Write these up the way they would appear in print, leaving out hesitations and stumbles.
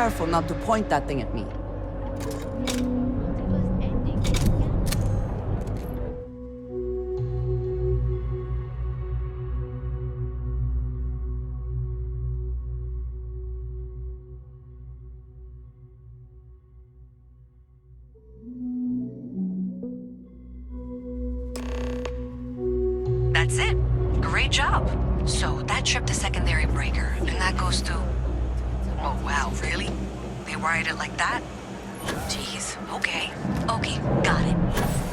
careful not to point that thing at me. That's it. Great job. So that tripped the secondary breaker, and that goes to... Oh, wow, really? They wired it like that? Jeez, okay. Okay, got it.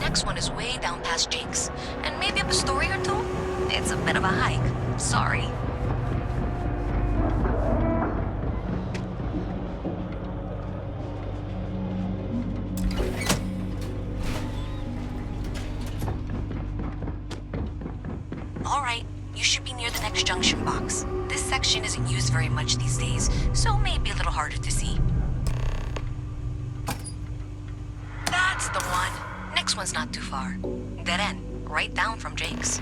Next one is way down past Jake's, and maybe up a story or two? It's a bit of a hike. Sorry. All right, you should be near the next junction box. This section isn't used very much these days, so maybe a little harder to see. That's the one. Next one's not too far. Dead end, right down from Jake's.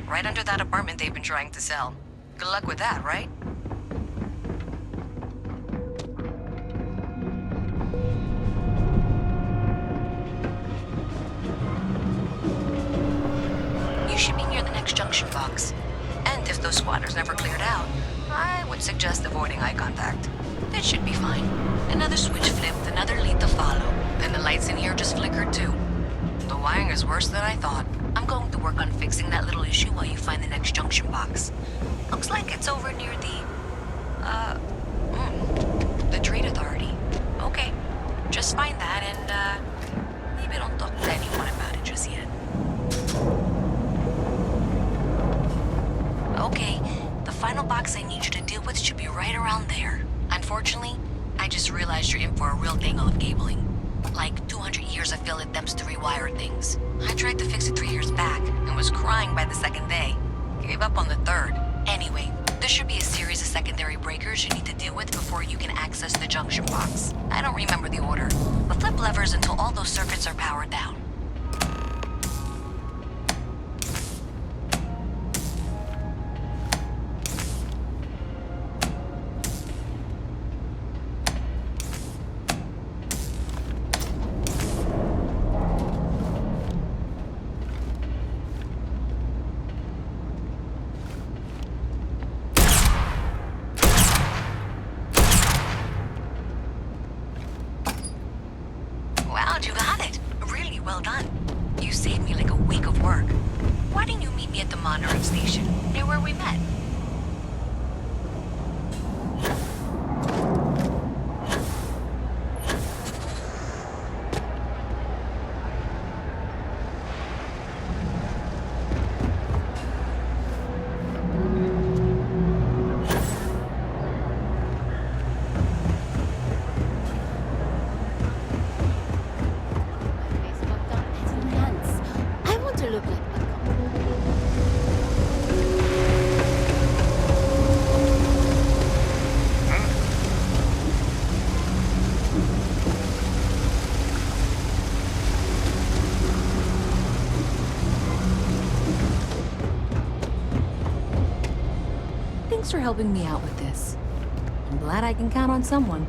Right under that apartment they've been trying to sell. Good luck with that, right? You should be near the next junction box. And if those squatters never cleared out, I would suggest avoiding eye contact. It should be fine. Another switch flipped, another lead to follow. Then the lights in here just flickered too. The wiring is worse than I thought. I'm going to work on fixing that little issue while you find the next junction box. Looks like it's over near the Trade Authority. Okay, just find that and, maybe don't talk to anyone about it just yet. Okay, the final box I need you to deal with should be right around there. Unfortunately, I just realized you're in for a real tangle of cabling. Like 200 years of field attempts to rewire things. I tried to fix it 3 years back and was crying by the second day. Gave up on the third. Anyway, there should be a series of secondary breakers you need to deal with before you can access the junction box. I don't remember the order, but flip levers until all those circuits are powered down. Wow, you got it. Really well done. You saved me like a week of work. Why didn't you meet me at the monitoring station, near where we met? I want to look like Thanks for helping me out with this. I'm glad I can count on someone.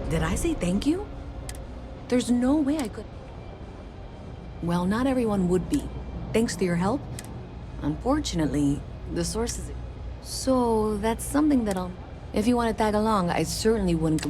Did I say thank you? There's no way I could... Well, not everyone would be. Thanks to your help. Unfortunately, the source is... So, that's something that I'll... If you want to tag along, I certainly wouldn't...